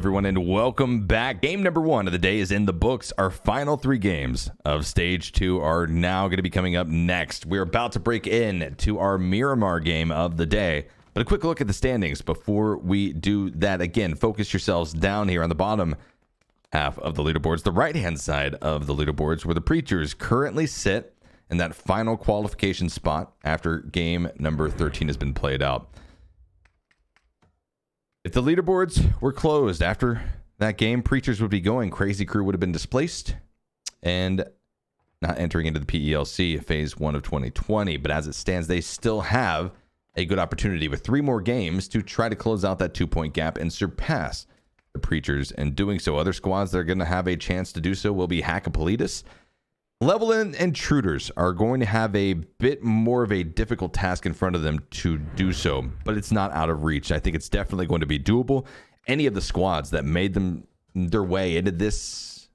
Everyone, and welcome back. Game number 1 of the day is in the books. Our final 3 games of stage 2 are now going to be coming up next. We're about to break in to our Miramar game of the day. But a quick look at the standings before we do that. Again, focus yourselves down here on the bottom half of the leaderboards, the right-hand side of the leaderboards, where the Preachers currently sit in that final qualification spot after game number 13 has been played out. If the leaderboards were closed after that game, Preachers would be going. CrazyCrew would have been displaced and not entering into the PELC Phase 1 of 2020. But as it stands, they still have a good opportunity with 3 more games to try to close out that 2-point gap and surpass the Preachers. And doing so, other squads that are going to have a chance to do so will be Hakkapeliittas. Level and Intruders are going to have a bit more of a difficult task in front of them to do so, but it's not out of reach. I think it's definitely going to be doable. Any of the squads that made them their way into this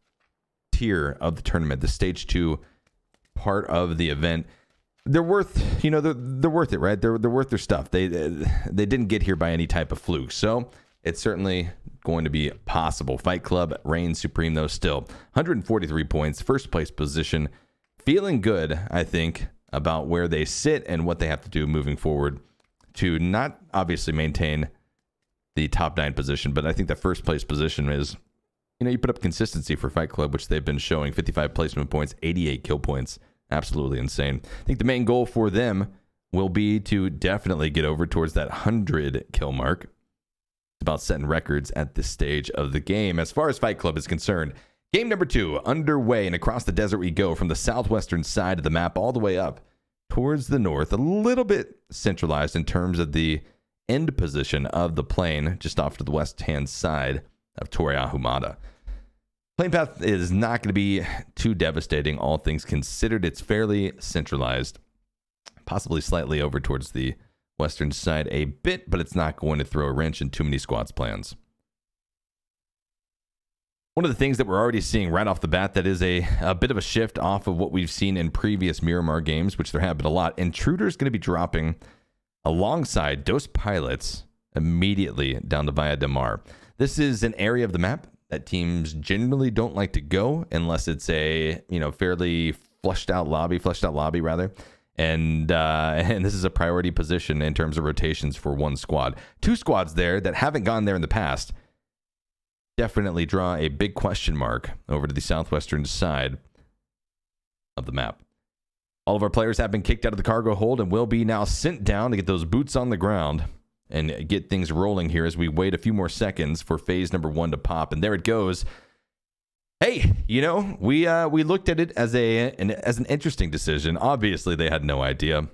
tier of the tournament, the stage 2 part of the event, they're worth, they're worth it, right? They're worth their stuff. They didn't get here by any type of fluke, so it's certainly going to be possible. Fight Club reigns supreme, though, still. 143 points, first place position. Feeling good, I think, about where they sit and what they have to do moving forward to not obviously maintain the top 9 position, but I think that first place position is, you put up consistency for Fight Club, which they've been showing. 55 placement points, 88 kill points. Absolutely insane. I think the main goal for them will be to definitely get over towards that 100 kill mark. It's about setting records at this stage of the game. As far as Fight Club is concerned, game number 2 underway, and across the desert we go from the southwestern side of the map all the way up towards the north, a little bit centralized in terms of the end position of the plane, just off to the west-hand side of Torre Ahumada. Plane path is not going to be too devastating, all things considered. It's fairly centralized, possibly slightly over towards the western side a bit, but it's not going to throw a wrench in too many squads' plans. One of the things that we're already seeing right off the bat that is a bit of a shift off of what we've seen in previous Miramar games, which there have been a lot. Intruders going to be dropping alongside Dos Pilots immediately down to Via de Mar. This is an area of the map that teams generally don't like to go unless it's a fairly fleshed out lobby rather. And this is a priority position in terms of rotations for one squad. 2 squads there that haven't gone there in the past definitely draw a big question mark over to the southwestern side of the map. All of our players have been kicked out of the cargo hold and will be now sent down to get those boots on the ground and get things rolling here as we wait a few more seconds for phase number 1 to pop. And there it goes. Hey, we looked at it as an interesting decision. Obviously, they had no idea,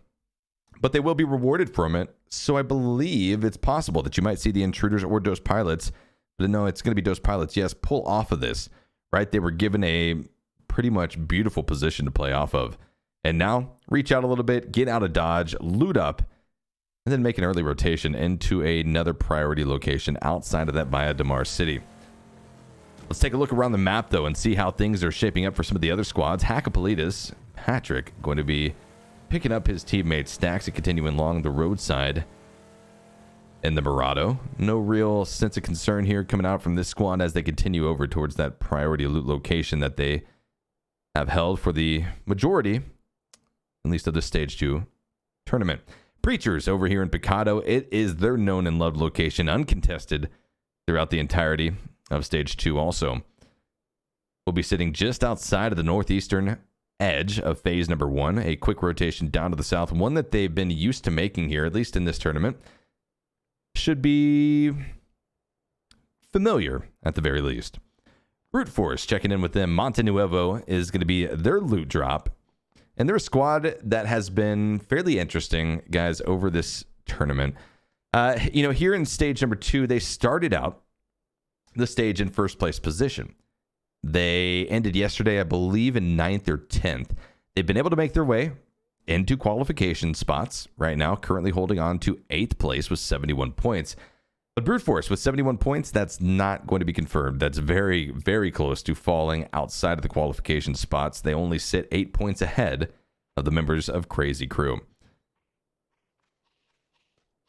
but they will be rewarded from it. So I believe it's possible that you might see the Intruders or Dos Pilots, but no, it's going to be Dos Pilots. Yes, pull off of this, right? They were given a pretty much beautiful position to play off of. And now reach out a little bit, get out of dodge, loot up, and then make an early rotation into another priority location outside of that Via de Mar city. Let's take a look around the map, though, and see how things are shaping up for some of the other squads. Hakkapeliittas, Patrick, going to be picking up his teammate staXx and continuing along the roadside in the Murado. No real sense of concern here coming out from this squad as they continue over towards that priority loot location that they have held for the majority, at least of the Stage 2 tournament. Preachers over here in Picado. It is their known and loved location, uncontested throughout the entirety of Stage 2 also. We'll be sitting just outside of the northeastern edge of phase number 1. A quick rotation down to the south, one that they've been used to making here, at least in this tournament. Should be familiar at the very least. Brute Force checking in with them. Monte Nuevo is going to be their loot drop. And they're a squad that has been fairly interesting, guys, over this tournament. Here in stage number 2, they started out the stage in first place position. They ended yesterday, I believe, in 9th or 10th. They've been able to make their way into qualification spots right now, currently holding on to 8th place with 71 points. But Brute Force with 71 points, that's not going to be confirmed. That's very, very close to falling outside of the qualification spots. They only sit 8 points ahead of the members of CrazyCrew.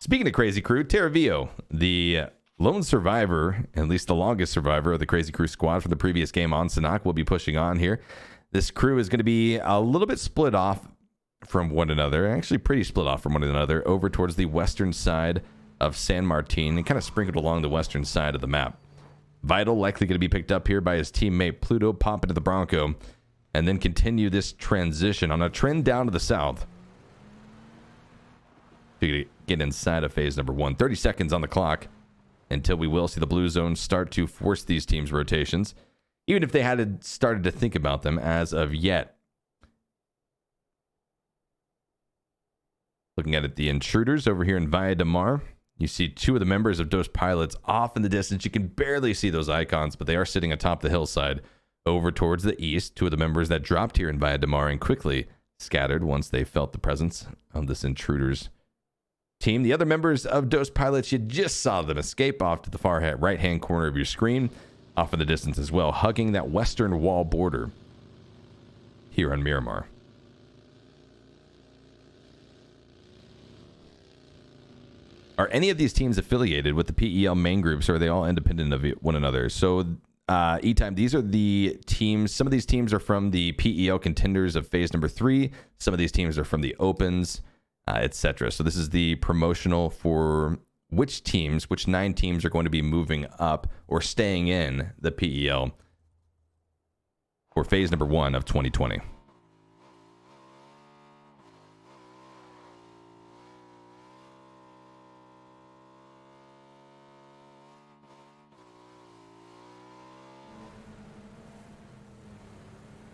Speaking of CrazyCrew, STaravillo, the lone survivor, at least the longest survivor of the CrazyCrew squad from the previous game on Sanhok, will be pushing on here. This crew is going to be a little bit split off from one another, actually pretty split off from one another, over towards the western side of San Martin and kind of sprinkled along the western side of the map. Vital likely going to be picked up here by his teammate Pluto, pop into the Bronco, and then continue this transition on a trend down to the south to get inside of phase number 1. 30 seconds on the clock until we will see the blue zone start to force these teams' rotations, even if they hadn't started to think about them as of yet. Looking at it, the intruders over here in Via de Mar. You see two of the members of Dos Pilots off in the distance. You can barely see those icons, but they are sitting atop the hillside over towards the east. Two of the members that dropped here in Via de Mar and quickly scattered once they felt the presence of this intruders team. The other members of Dos Pilots, you just saw them escape off to the far right-hand corner of your screen, off in the distance as well, hugging that western wall border here on Miramar. Are any of these teams affiliated with the PEL main groups, or are they all independent of one another? So, E-Time, these are the teams. Some of these teams are from the PEL contenders of phase number 3. Some of these teams are from the opens, etc. So this is the promotional for which 9 teams are going to be moving up or staying in the PEL for phase number 1 of 2020.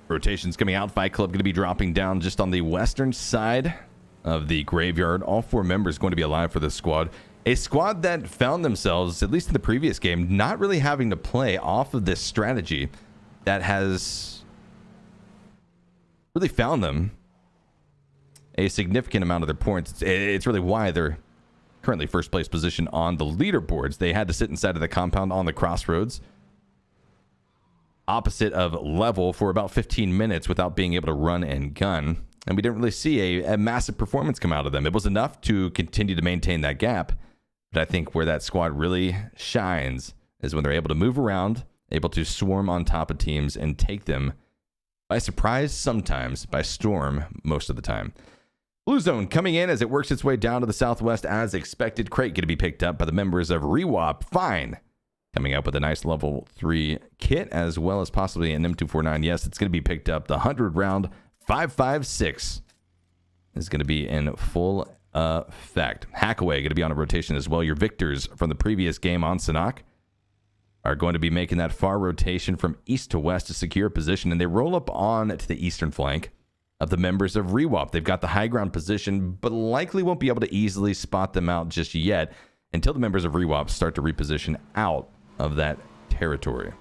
Rotations coming out. Fight Club going to be dropping down just on the western side of the graveyard. All 4 members going to be alive for this squad. A squad that found themselves, at least in the previous game, not really having to play off of this strategy that has really found them a significant amount of their points. It's really why they're currently first place position on the leaderboards. They had to sit inside of the compound on the crossroads, opposite of level, for about 15 minutes without being able to run and gun. And we didn't really see a massive performance come out of them. It was enough to continue to maintain that gap. But I think where that squad really shines is when they're able to move around, able to swarm on top of teams and take them by surprise, sometimes by storm, most of the time. Blue zone coming in as it works its way down to the southwest as expected. Crate going to be picked up by the members of Rewap. Fine. Coming up with a nice level 3 kit, as well as possibly an M249. Yes, it's going to be picked up. The 100-round 5.56 is going to be in full effect. HaKoHe going to be on a rotation as well. Your victors from the previous game on Sanhok are going to be making that far rotation from east to west to secure a position, and they roll up on to the eastern flank of the members of Rewap. They've got the high ground position, but likely won't be able to easily spot them out just yet until the members of Rewap start to reposition out of that territory.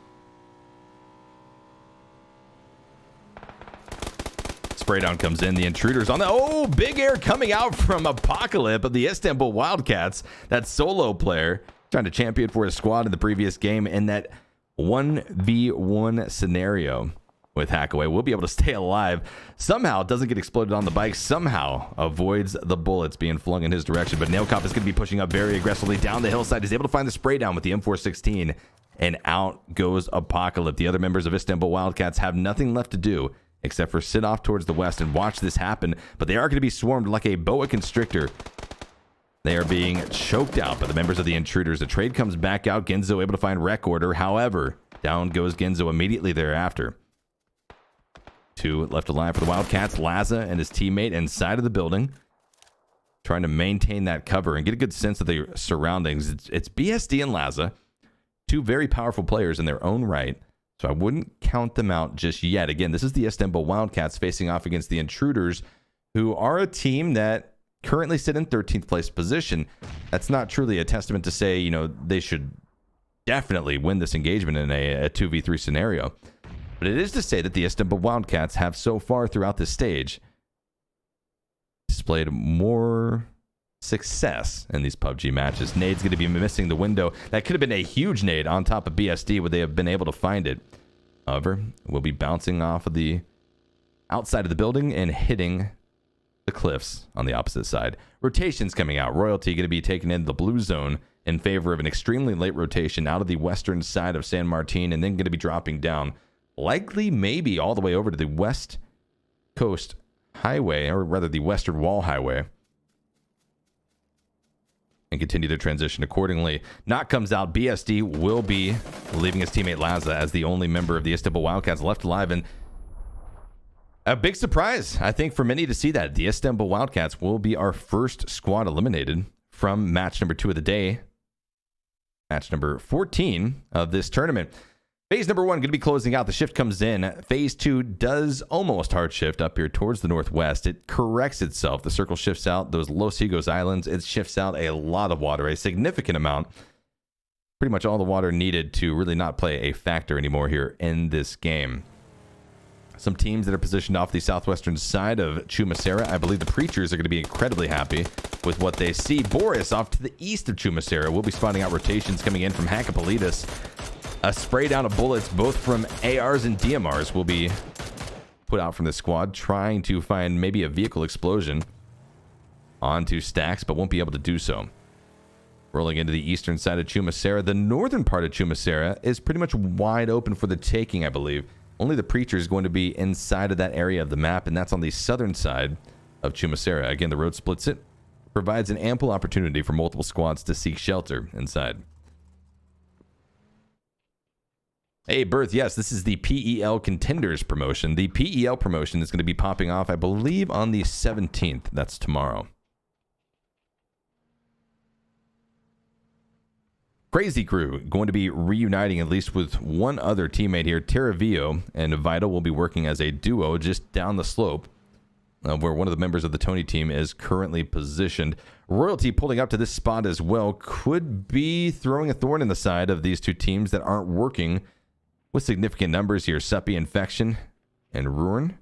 Spray down comes in. The intruders on the big air coming out from Hakkapeliittas of the Istanbul Wildcats. That solo player trying to champion for his squad in the previous game in that 1v1 scenario with HaKoHe. Will be able to stay alive. Somehow doesn't get exploded on the bike. Somehow avoids the bullets being flung in his direction. But Nailcop is going to be pushing up very aggressively down the hillside. He's able to find the spray down with the M416. And out goes Hakkapeliittas. The other members of Istanbul Wildcats have nothing left to do except for sit off towards the west and watch this happen. But they are going to be swarmed like a boa constrictor. They are being choked out by the members of the intruders. The trade comes back out. Genzo able to find Rekorder. However, down goes Genzo immediately thereafter. 2 left alive for the Wildcats. Laza and his teammate inside of the building, trying to maintain that cover and get a good sense of the surroundings. It's BSD and Laza, 2 very powerful players in their own right, so I wouldn't count them out just yet. Again, this is the Istanbul Wildcats facing off against the intruders, who are a team that currently sit in 13th place position. That's not truly a testament to say, you know, they should definitely win this engagement in a 2v3 scenario. But it is to say that the Istanbul Wildcats have so far throughout this stage displayed more success in these PUBG matches. Nade's going to be missing the window. That could have been a huge nade on top of BSD. Would they have been able to find it? However, we'll be bouncing off of the outside of the building and hitting the cliffs on the opposite side. Rotations coming out. Royalty going to be taken into the blue zone in favor of an extremely late rotation out of the western side of San Martin, and then going to be dropping down, likely maybe all the way over to the West Coast Highway, or rather the Western Wall Highway, and continue their transition accordingly. Knock comes out. BSD will be leaving his teammate Laza as the only member of the Istanbul Wildcats left alive, and a big surprise, I think, for many to see that. The Istanbul Wildcats will be our first squad eliminated from match number 2 of the day. Match number 14 of this tournament. Phase number 1 going to be closing out. The shift comes in. Phase 2 does almost hard shift up here towards the northwest. It corrects itself. The circle shifts out those Los Higos Islands. It shifts out a lot of water, a significant amount. Pretty much all the water needed to really not play a factor anymore here in this game. Some teams that are positioned off the southwestern side of Chumacera. I believe the Preachers are going to be incredibly happy with what they see. Boris off to the east of Chumacera. We'll be spotting out rotations coming in from Hakkapeliittas. A spray down of bullets, both from ARs and DMRs, will be put out from the squad, trying to find maybe a vehicle explosion onto staXx, but won't be able to do so. Rolling into the eastern side of Chumacera. The northern part of Chumacera is pretty much wide open for the taking, I believe. Only the Preacher is going to be inside of that area of the map, and that's on the southern side of Chumacera. Again, the road splits it. Provides an ample opportunity for multiple squads to seek shelter inside. Hey, Berth, yes, this is the PEL Contenders promotion. The PEL promotion is going to be popping off, I believe, on the 17th. That's tomorrow. CrazyCrew going to be reuniting at least with one other teammate here. STaravillo and Vital will be working as a duo just down the slope where one of the members of the Tony team is currently positioned. Royalty pulling up to this spot as well could be throwing a thorn in the side of these two teams that aren't working with significant numbers here. Suppy, Infection, and Ruin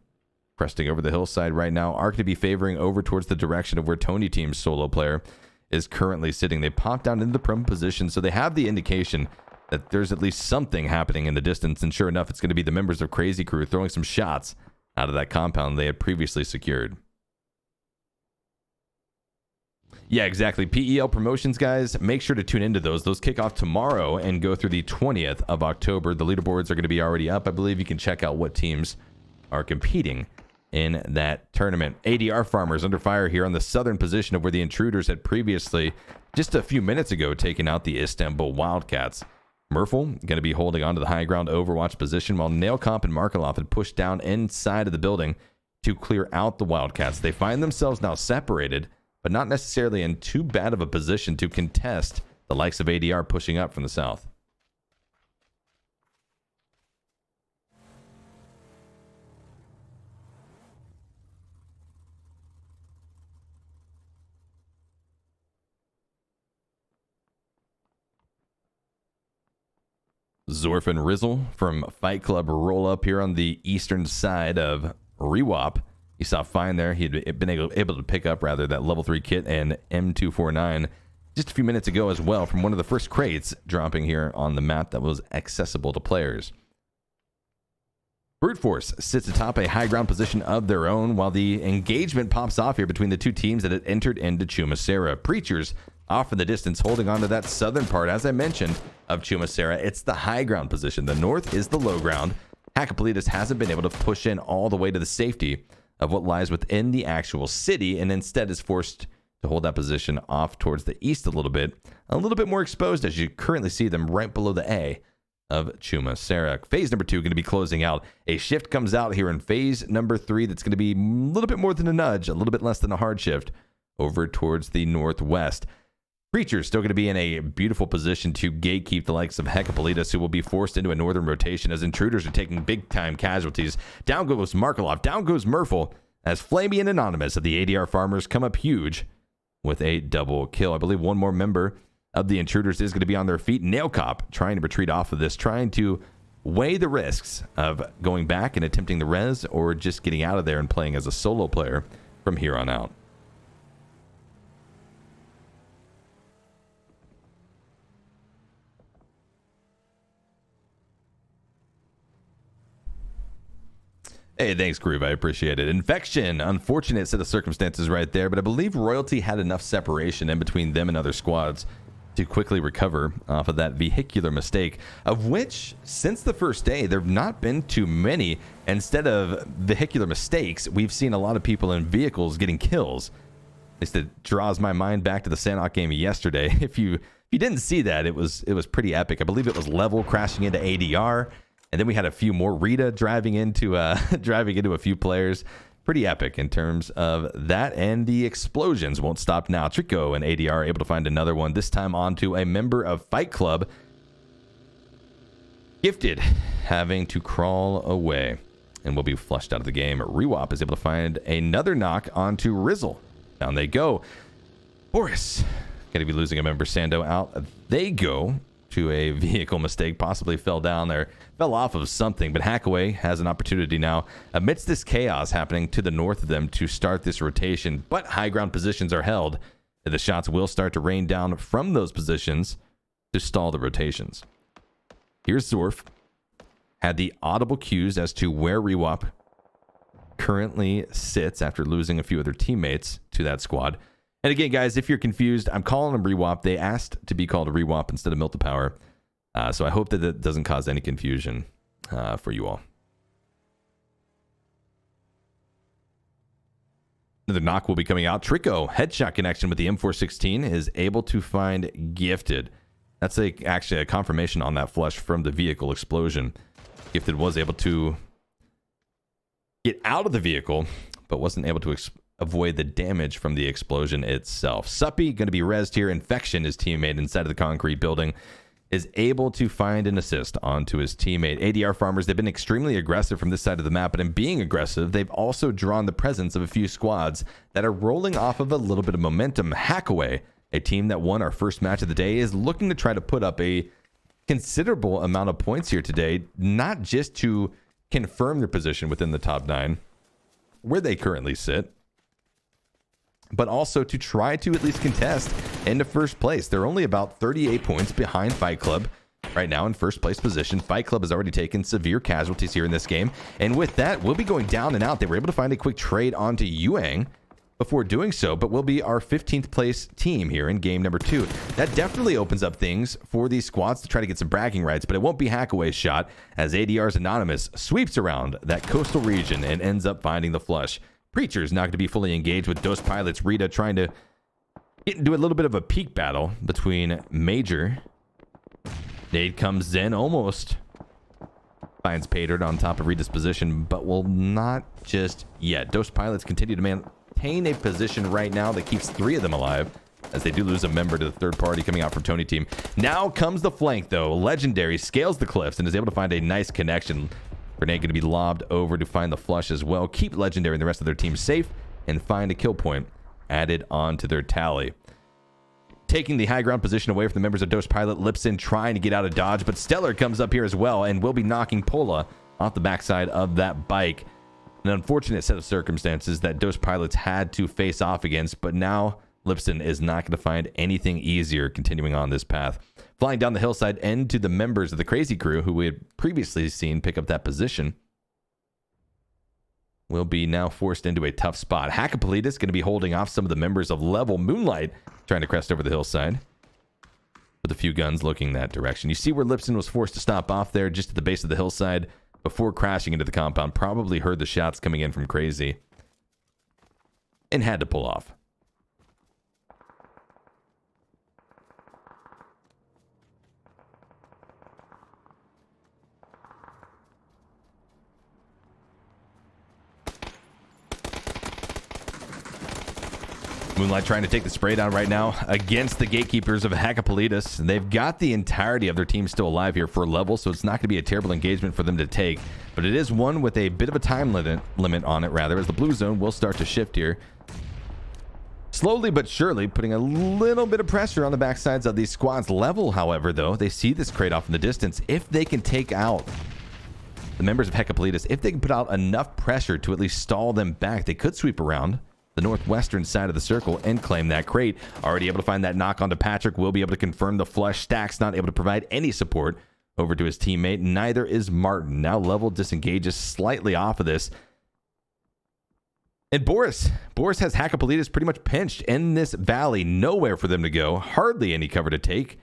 cresting over the hillside right now are going to be favoring over towards the direction of where Tony team's solo player is currently sitting. They pop down into the promo position, so they have the indication that there's at least something happening in the distance, and sure enough, it's going to be the members of CrazyCrew throwing some shots out of that compound they had previously secured. Yeah, exactly. PEL promotions, guys, make sure to tune into those. Those kick off tomorrow and go through the 20th of October. The leaderboards are going to be already up. I believe you can check out what teams are competing in that tournament. ADR farmers under fire here on the southern position of where the Intruders had previously, just a few minutes ago, taken out the Istanbul Wildcats. Murfle going to be holding on to the high ground Overwatch position, while Nailcomp and Mkaelovich had pushed down inside of the building to clear out the Wildcats. They find themselves now separated, but not necessarily in too bad of a position to contest the likes of ADR pushing up from the south. ZorF and Rizzle from Fight Club roll up here on the eastern side of Rewop. You saw Fine there. He'd been able to pick up, rather, that level 3 kit and M249 just a few minutes ago as well from one of the first crates dropping here on the map that was accessible to players. Brute Force sits atop a high ground position of their own while the engagement pops off here between the two teams that had entered into Chumacera. Preachers off in the distance, holding on to that southern part, as I mentioned, of Chumacera. It's the high ground position. The north is the low ground. Hakkapeliittas hasn't been able to push in all the way to the safety of what lies within the actual city, and instead is forced to hold that position off towards the east a little bit more exposed, as you currently see them right below the A of Chumacera. Phase number 2 going to be closing out. A shift comes out here in phase number 3 that's going to be a little bit more than a nudge, a little bit less than a hard shift over towards the northwest. Preacher's still going to be in a beautiful position to gatekeep the likes of Hakkapeliittas, who will be forced into a northern rotation as Intruders are taking big-time casualties. Down goes Mkaelovich, down goes Murfle, as Flamyy and Anonymous of the ADR Farmers come up huge with a double kill. I believe one more member of the Intruders is going to be on their feet. Nailcomp trying to retreat off of this, trying to weigh the risks of going back and attempting the res, or just getting out of there and playing as a solo player from here on out. Hey, thanks, Groove. I appreciate it. Infection. Unfortunate set of circumstances right there, but I believe Royalty had enough separation in between them and other squads to quickly recover off of that vehicular mistake, of which, since the first day, there have not been too many. Instead of vehicular mistakes, we've seen a lot of people in vehicles getting kills. At least it draws my mind back to the Sanhok game yesterday. If you didn't see that, it was pretty epic. I believe it was Level crashing into ADR, and then we had a few more Rita driving into a few players. Pretty epic in terms of that, and the explosions won't stop now. Triquo and ADR are able to find another one, this time onto a member of Fight Club. Gifted having to crawl away and will be flushed out of the game. Rewop is able to find another knock onto Rizzle. Down they go. Boris going to be losing a member. Sando out. They go to a vehicle mistake, possibly fell down there, fell off of something, but HaKoHe has an opportunity now amidst this chaos happening to the north of them to start this rotation, but high ground positions are held, and the shots will start to rain down from those positions to stall the rotations. Here's ZorF, had the audible cues as to where Rewop currently sits after losing a few other teammates to that squad. And again, guys, if you're confused, I'm calling them Rewop. They asked to be called Rewop instead of Milta Power. So I hope that that doesn't cause any confusion for you all. Another knock will be coming out. Triquo, headshot connection with the M416, is able to find Gifted. That's actually a confirmation on that flush from the vehicle explosion. Gifted was able to get out of the vehicle, but wasn't able to avoid the damage from the explosion itself. Suppy going to be rezzed here. Infection, his teammate inside of the concrete building, is able to find an assist onto his teammate. ADR farmers, they've been extremely aggressive from this side of the map, but in being aggressive, they've also drawn the presence of a few squads that are rolling off of a little bit of momentum. HaKoHe, a team that won our first match of the day, is looking to try to put up a considerable amount of points here today, not just to confirm their position within the top 9, where they currently sit, but also to try to at least contest into first place. They're only about 38 points behind Fight Club right now in first place position. Fight Club has already taken severe casualties here in this game, and with that, we'll be going down and out. They were able to find a quick trade onto Yuang before doing so, but will be our 15th place team here in game number 2. That definitely opens up things for these squads to try to get some bragging rights, but it won't be HaKoHe's shot, as ADR's Anonymous sweeps around that coastal region and ends up finding the flush. Preacher's not going to be fully engaged with Dose Pilots. Rita trying to get into a little bit of a peak battle between Major. Nade comes in, almost finds Patered on top of Rita's position, but will not just yet. Dose Pilots continue to maintain a position right now that keeps 3 of them alive, as they do lose a member to the third party coming out from Tony team. Now comes the flank, though. Legendary scales the cliffs and is able to find a nice connection. Grenade going to be lobbed over to find the flush as well. Keep Legendary and the rest of their team safe and find a kill point added on to their tally. Taking the high ground position away from the members of Dose Pilot, Lipsin trying to get out of dodge, but Stellar comes up here as well and will be knocking Pola off the backside of that bike. An unfortunate set of circumstances that Dose Pilots had to face off against, but now Lipsin is not going to find anything easier continuing on this path. Flying down the hillside and to the members of the CrazyCrew, who we had previously seen pick up that position, will be now forced into a tough spot. Hakkapeliittas going to be holding off some of the members of Level. Moonlight trying to crest over the hillside with a few guns looking that direction. You see where Lipsin was forced to stop off there just at the base of the hillside before crashing into the compound. Probably heard the shots coming in from Crazy and had to pull off. Moonlight trying to take the spray down right now against the gatekeepers of Hakkapeliittas. They've got the entirety of their team still alive here for Level, so it's not going to be a terrible engagement for them to take. But it is one with a bit of a time limit on it, rather, as the blue zone will start to shift here. Slowly but surely, putting a little bit of pressure on the backsides of these squads. Level, however, though, they see this crate off in the distance. If they can take out the members of Hakkapeliittas, if they can put out enough pressure to at least stall them back, they could sweep around the northwestern side of the circle and claim that crate. Already able to find that knock onto Patrick. Will be able to confirm the flush. staXx not able to provide any support over to his teammate. Neither is Martin. Now Level disengages slightly off of this. And Boris has Hakkapeliittas pretty much pinched in this valley. Nowhere for them to go. Hardly any cover to take.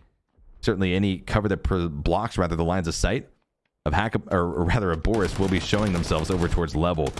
Certainly any cover that blocks rather the lines of sight of Boris will be showing themselves over towards level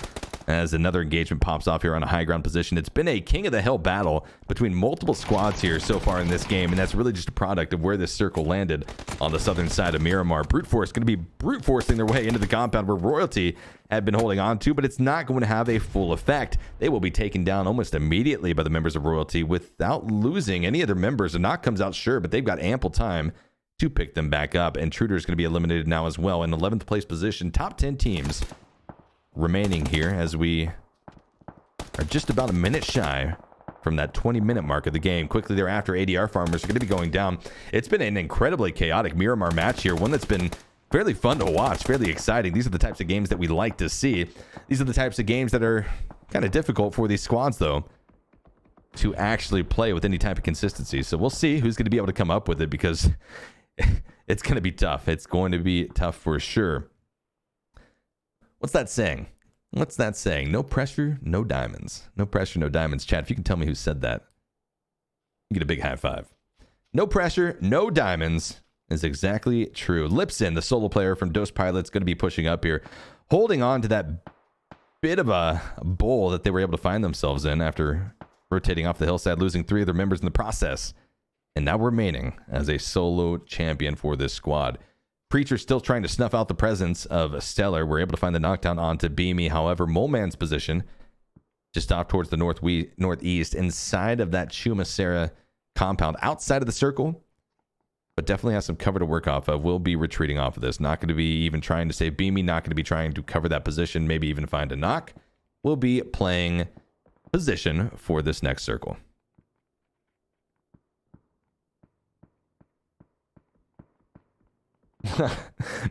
as another engagement pops off here on a high ground position. It's been a king of the hill battle between multiple squads here so far in this game, and that's really just a product of where this circle landed on the southern side of Miramar. Brute Force going to be brute forcing their way into the compound where Royalty had been holding on to, but it's not going to have a full effect. They will be taken down almost immediately by the members of Royalty without losing any of their members. A knock comes out, sure, but they've got ample time to pick them back up. Intruder is going to be eliminated now as well in 11th place position. Top 10 teams remaining here as we are just about a minute shy from that 20-minute mark of the game. Quickly thereafter, ADR farmers are going to be going down. It's been an incredibly chaotic Miramar match here, one that's been fairly fun to watch, fairly exciting. These are the types of games that we like to see. These are the types of games that are kind of difficult for these squads, though, to actually play with any type of consistency. So we'll see who's going to be able to come up with it, because it's going to be tough. It's going to be tough for sure. What's that saying? What's that saying? No pressure, no diamonds. No pressure, no diamonds. Chat, if you can tell me who said that, you get a big high five. No pressure, no diamonds is exactly true. Lipsin, the solo player from Dos Pilots, going to be pushing up here, holding on to that bit of a bowl that they were able to find themselves in after rotating off the hillside, losing 3 of their members in the process, and now remaining as a solo champion for this squad. Preacher still trying to snuff out the presence of Stellar. We're able to find the knockdown onto Beamy. However, Moleman's position just off towards the northeast inside of that Chumacera compound, outside of the circle, but definitely has some cover to work off of. Will be retreating off of this. Not going to be even trying to save Beamy. Not going to be trying to cover that position. Maybe even find a knock. Will be playing position for this next circle.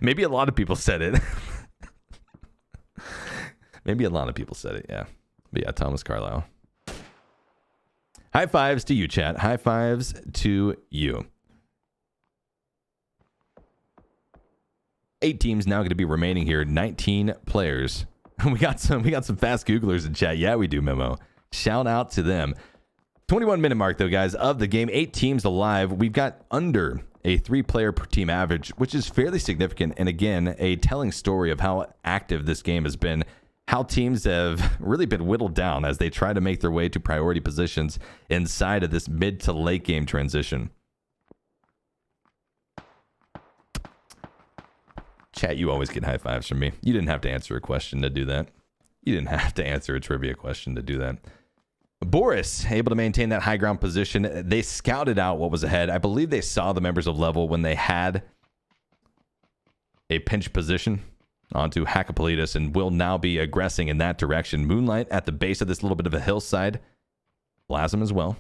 Maybe a lot of people said it. Maybe a lot of people said it, yeah. But yeah, Thomas Carlisle. High fives to you, chat. High fives to you. 8 teams now going to be remaining here. 19 players. We got some fast Googlers in chat. Yeah, we do, Memo. Shout out to them. 21-minute mark, though, guys, of the game. 8 teams alive. We've got under a 3-player per team average, which is fairly significant. And again, a telling story of how active this game has been, how teams have really been whittled down as they try to make their way to priority positions inside of this mid to late game transition. Chat, you always get high fives from me. You didn't have to answer a question to do that. You didn't have to answer a trivia question to do that. Boris able to maintain that high ground position. They scouted out what was ahead. I believe they saw the members of level when they had a pinch position onto Hakkapeliittas and will now be aggressing in that direction. Moonlight at the base of this little bit of a hillside. Plasm as well.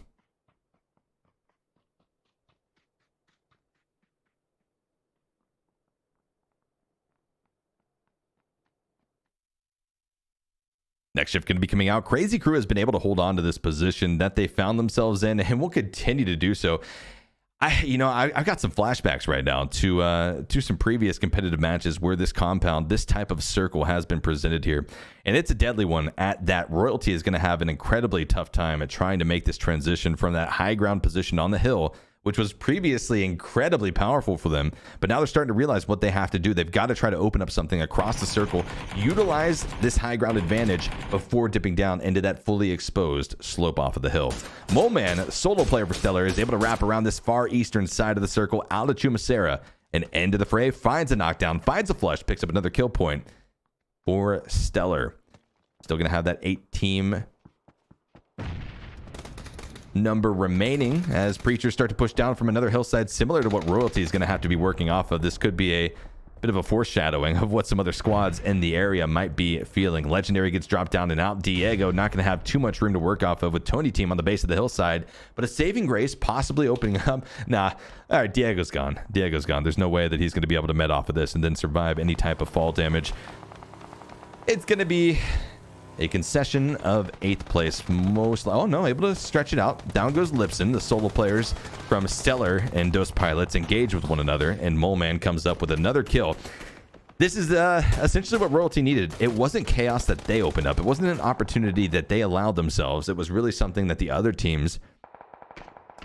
Next shift going to be coming out. CrazyCrew has been able to hold on to this position that they found themselves in and will continue to do so. I've got some flashbacks right now to some previous competitive matches where this compound, this type of circle has been presented here. And it's a deadly one at that. Royalty is going to have an incredibly tough time at trying to make this transition from that high ground position on the hill, which was previously incredibly powerful for them. But now they're starting to realize what they have to do. They've got to try to open up something across the circle, utilize this high ground advantage before dipping down into that fully exposed slope off of the hill. Moleman, solo player for Stellar, is able to wrap around this far eastern side of the circle out of Chumacera and end of the fray, finds a knockdown, finds a flush, picks up another kill point for Stellar. Still going to have that 8-team number remaining as Preachers start to push down from another hillside, similar to what Royalty is going to have to be working off of. This could be a bit of a foreshadowing of what some other squads in the area might be feeling. Legendary gets dropped down and out. Diego not going to have too much room to work off of with Tony team on the base of the hillside, but a saving grace possibly opening up. Nah, all right, Diego's gone. Diego's gone. There's no way that he's going to be able to med off of this and then survive any type of fall damage. It's going to be a concession of 8th place. Oh no, able to stretch it out. Down goes Lipsin. The solo players from Stellar and Dos Pilots engage with one another, and Moleman comes up with another kill. This is essentially what Royalty needed. It wasn't chaos that they opened up. It wasn't an opportunity that they allowed themselves. It was really something that the other teams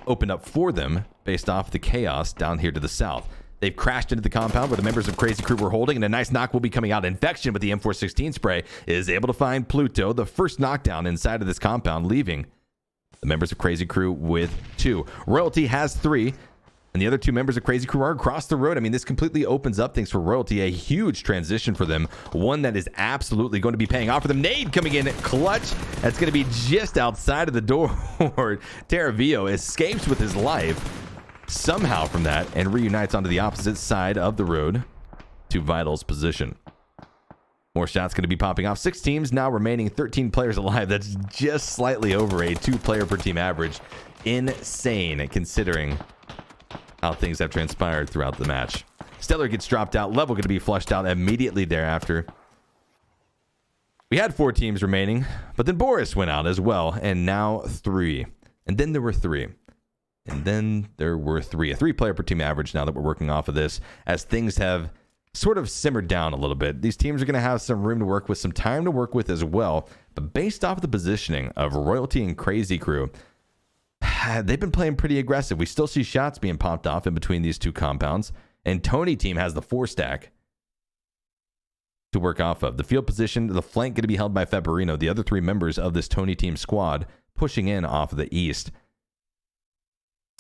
opened up for them based off the chaos down here to the south. They've crashed into the compound where the members of CrazyCrew were holding, and a nice knock will be coming out. Infection with the M416 spray is able to find Pluto, the first knockdown inside of this compound, leaving the members of CrazyCrew with 2. Royalty has 3. And the other 2 members of CrazyCrew are across the road. I mean, this completely opens up things for Royalty. A huge transition for them. One that is absolutely going to be paying off for them. Nade coming in clutch. That's going to be just outside of the door. STaravillo escapes with his life somehow from that and reunites onto the opposite side of the road to Vital's position. More shots going to be popping off. 6 teams now remaining, 13 players alive. That's just slightly over a 2-player per team average. Insane considering how things have transpired throughout the match. Stellar gets dropped out. Level going to be flushed out immediately thereafter. We had 4 teams remaining, but then Boris went out as well, and now 3. And then there were 3. And then there were 3. A 3-player per team average now that we're working off of this, as things have sort of simmered down a little bit. These teams are going to have some room to work with, some time to work with as well. But based off of the positioning of Royalty and CrazyCrew, they've been playing pretty aggressive. We still see shots being popped off in between these 2 compounds. And Tony team has the 4-stack to work off of. The field position, the flank going to be held by Februarino. The other 3 members of this Tony team squad pushing in off of the east.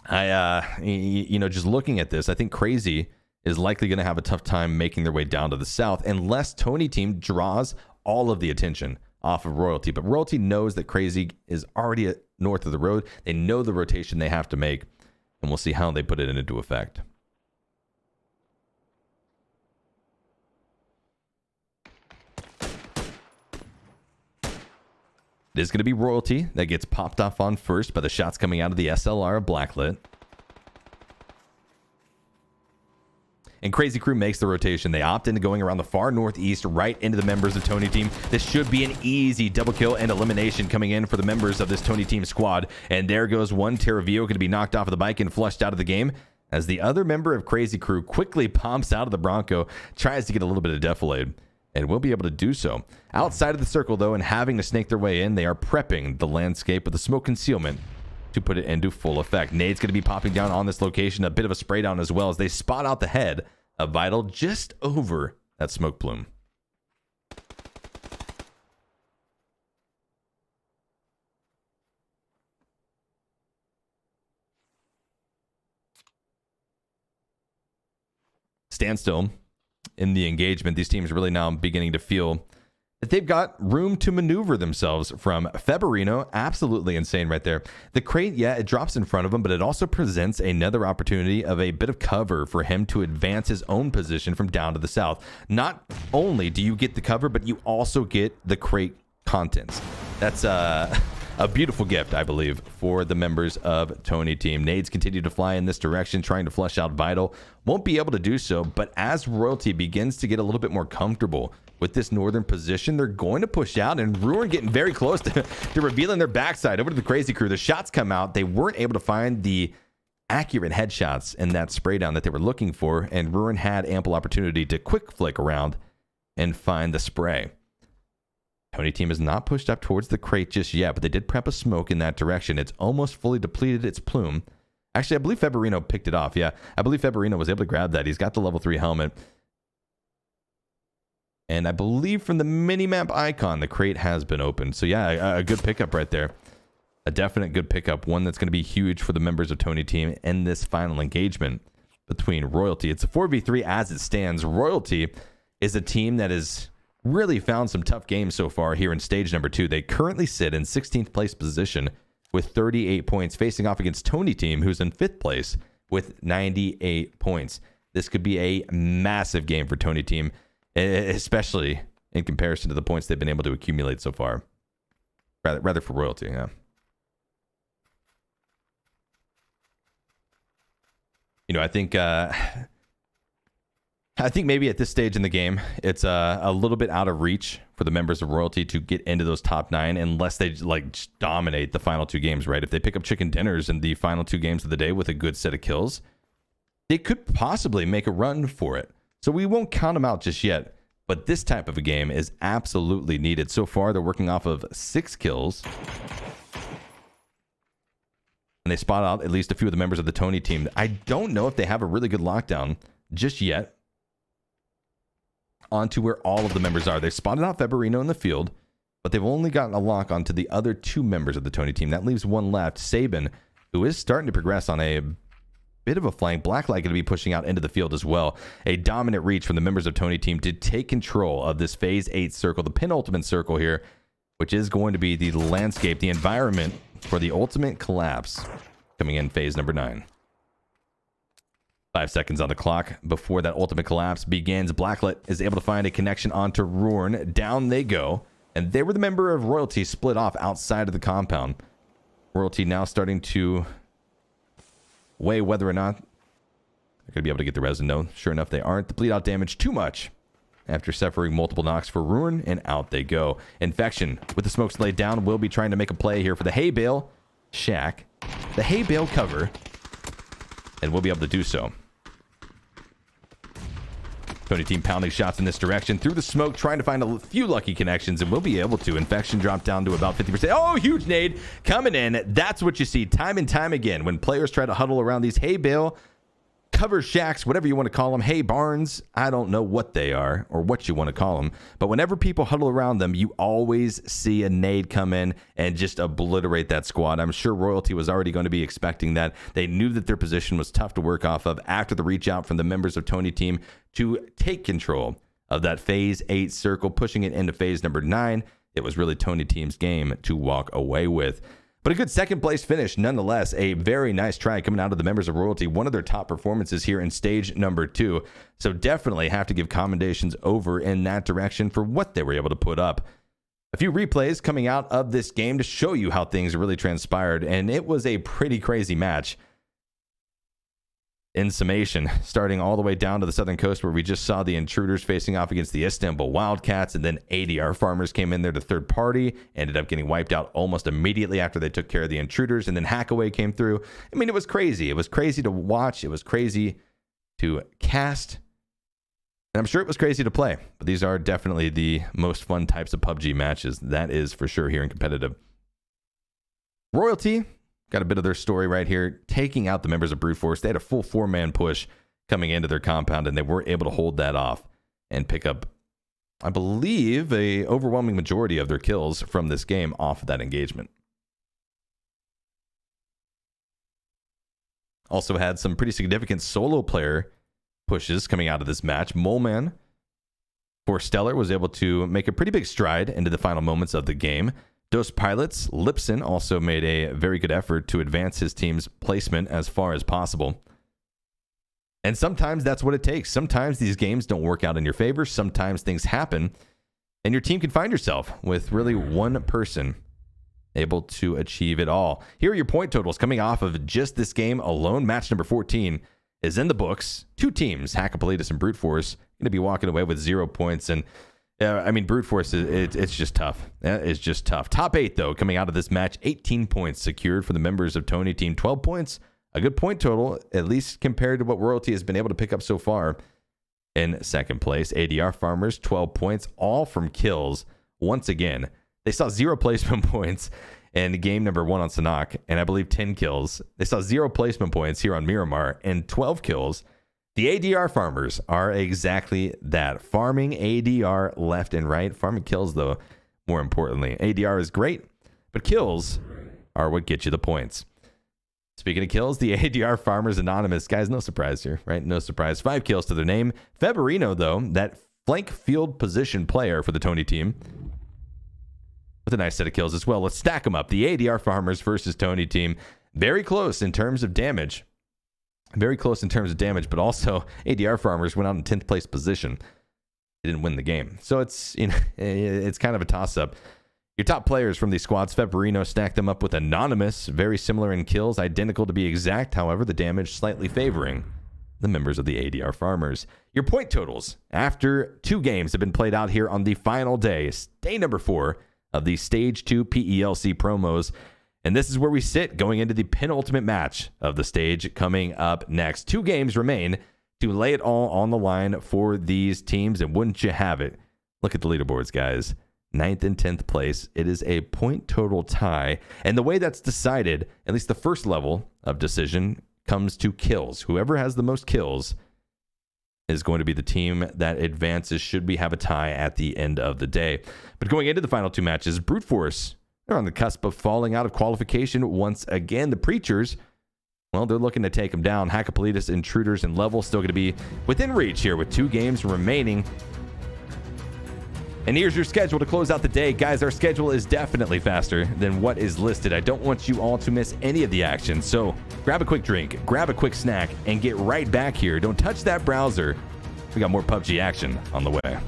Just looking at this, I think Crazy is likely going to have a tough time making their way down to the south unless Tony team draws all of the attention off of Royalty. But Royalty knows that Crazy is already north of the road. They know the rotation they have to make, and we'll see how they put it into effect. It is going to be Royalty that gets popped off on first by the shots coming out of the SLR of Blacklit. And CrazyCrew makes the rotation. They opt into going around the far northeast right into the members of Tony team. This should be an easy double kill and elimination coming in for the members of this Tony team squad. And there goes one. STaravillo going to be knocked off of the bike and flushed out of the game as the other member of CrazyCrew quickly pumps out of the Bronco, tries to get a little bit of defilade, and will be able to do so. Outside of the circle, though, and having to snake their way in, they are prepping the landscape with the smoke concealment to put it into full effect. Nade's going to be popping down on this location, a bit of a spray down as well as they spot out the head of Vital just over that smoke plume. Standstill in the engagement. These teams really now beginning to feel that they've got room to maneuver themselves from Februarino. Absolutely insane right there. The crate, yeah, it drops in front of him, but it also presents another opportunity of a bit of cover for him to advance his own position from down to the south. Not only do you get the cover, but you also get the crate contents. That's a beautiful gift, I believe, for the members of Tony team. Nades continue to fly in this direction, trying to flush out Vital. Won't be able to do so, but as Royalty begins to get a little bit more comfortable with this northern position, they're going to push out, and Ruin getting very close to revealing their backside over to the CrazyCrew. The shots come out. They weren't able to find the accurate headshots in that spray down that they were looking for, and Ruin had ample opportunity to quick flick around and find the spray. Tony team is not pushed up towards the crate just yet, but they did prep a smoke in that direction. It's almost fully depleted its plume. Actually, I believe Februarino picked it off. Yeah, I believe Februarino was able to grab that. He's got the level 3 helmet. And I believe from the minimap icon, the crate has been opened. So yeah, a good pickup right there. A definite good pickup. One that's going to be huge for the members of Tony team in this final engagement between Royalty. It's a 4v3 as it stands. Royalty is a team that has really found some tough games so far here in stage number 2. They currently sit in 16th place position with 38 points, facing off against Tony team, who's in 5th place with 98 points. This could be a massive game for Tony team, especially in comparison to the points they've been able to accumulate so far. Rather for Royalty, yeah. You know, I think maybe at this stage in the game, it's a little bit out of reach for the members of Royalty to get into those top 9 unless they just dominate the final 2 games, right? If they pick up chicken dinners in the final 2 games of the day with a good set of kills, they could possibly make a run for it. So we won't count them out just yet. But this type of a game is absolutely needed. So far, they're working off of 6 kills. And they spot out at least a few of the members of the Tony team. I don't know if they have a really good lockdown just yet onto where all of the members are. They spotted out Feberino in the field, but they've only gotten a lock onto the other 2 members of the Tony team. That leaves one left, Sabin, who is starting to progress on a bit of a flank. Blacklight going to be pushing out into the field as well. A dominant reach from the members of Tony team to take control of this phase 8 circle, the penultimate circle here, which is going to be the landscape, the environment for the ultimate collapse coming in phase number 9. 5 seconds on the clock before that ultimate collapse begins. Blacklight is able to find a connection onto Ruorn. Down they go. And they were the member of Royalty split off outside of the compound. Royalty now starting to weigh whether or not they're going to be able to get the res. No, sure enough, they aren't. The bleed out damage too much after suffering multiple knocks for Ruorn, and out they go. Infection with the smokes laid down will be trying to make a play here for the hay bale shack. The hay bale cover, and we'll be able to do so. Tony team pounding shots in this direction through the smoke, trying to find a few lucky connections, and we'll be able to. Infection dropped down to about 50%. Oh, huge nade coming in. That's what you see time and time again when players try to huddle around these hay bale cover shacks, whatever you want to call them, hay barns. I don't know what they are or what you want to call them, but whenever people huddle around them, you always see a nade come in and just obliterate that squad. I'm sure Royalty was already going to be expecting that. They knew that their position was tough to work off of after the reach out from the members of Tony team to take control of that phase 8 circle, pushing it into phase number 9. It was really Tony team's game to walk away with. But a good second place finish nonetheless. A very nice try coming out of the members of Royalty. One of their top performances here in stage number 2. So definitely have to give commendations over in that direction for what they were able to put up. A few replays coming out of this game to show you how things really transpired. And it was a pretty crazy match. In summation, starting all the way down to the southern coast where we just saw the Intruders facing off against the Istanbul Wildcats, and then ADR Farmers came in there to third party, ended up getting wiped out almost immediately after they took care of the Intruders, and then HaKoHe came through. I mean, it was crazy. It was crazy to watch. It was crazy to cast. And I'm sure it was crazy to play, but these are definitely the most fun types of PUBG matches. That is for sure here in competitive. Royalty got a bit of their story right here, taking out the members of Brute Force. They had a full 4-man push coming into their compound, and they were able to hold that off and pick up, I believe, a overwhelming majority of their kills from this game off of that engagement. Also had some pretty significant solo player pushes coming out of this match. Moleman for Stellar was able to make a pretty big stride into the final moments of the game. Dos Pilots, Lipsin also made a very good effort to advance his team's placement as far as possible. And sometimes that's what it takes. Sometimes these games don't work out in your favor. Sometimes things happen, and your team can find yourself with really one person able to achieve it all. Here are your point totals coming off of just this game alone. Match number 14 is in the books. 2 teams, Hakkapeliittas and Brute Force, going to be walking away with 0 points. And I mean, Brute Force, it's just tough. It's just tough. Top 8, though, coming out of this match, 18 points secured for the members of Tony Team. 12 points, a good point total, at least compared to what Royalty has been able to pick up so far. In second place, ADR Farmers, 12 points, all from kills. Once again, they saw 0 placement points in game number 1 on Sanhok, and I believe 10 kills. They saw 0 placement points here on Miramar and 12 kills. The ADR Farmers are exactly that. Farming ADR left and right. Farming kills, though, more importantly. ADR is great, but kills are what get you the points. Speaking of kills, the ADR Farmers Anonymous. Guys, no surprise here, right? No surprise. 5 kills to their name. Feberino, though, that flank field position player for the Tony team, with a nice set of kills as well. Let's stack them up. The ADR Farmers versus Tony team. Very close in terms of damage. Very close in terms of damage, but also ADR Farmers went out in 10th place position. They didn't win the game. So it's, you know, it's kind of a toss-up. Your top players from these squads, Feberino stacked them up with Anonymous, very similar in kills, identical to be exact. However, the damage slightly favoring the members of the ADR Farmers. Your point totals after 2 games have been played out here on the final day. Day number 4 of the Stage 2 PELC promos. And this is where we sit going into the penultimate match of the stage coming up next. 2 games remain to lay it all on the line for these teams. And wouldn't you have it? Look at the leaderboards, guys. 9th and 10th place. It is a point total tie. And the way that's decided, at least the first level of decision, comes to kills. Whoever has the most kills is going to be the team that advances should we have a tie at the end of the day. But going into the final two matches, Brute Force, they're on the cusp of falling out of qualification once again. The Preachers, well, they're looking to take them down. Hakkapeliittas, Intruders, and Level still going to be within reach here with 2 games remaining. And here's your schedule to close out the day. Guys, our schedule is definitely faster than what is listed. I don't want you all to miss any of the action. So grab a quick drink, grab a quick snack, and get right back here. Don't touch that browser. We got more PUBG action on the way.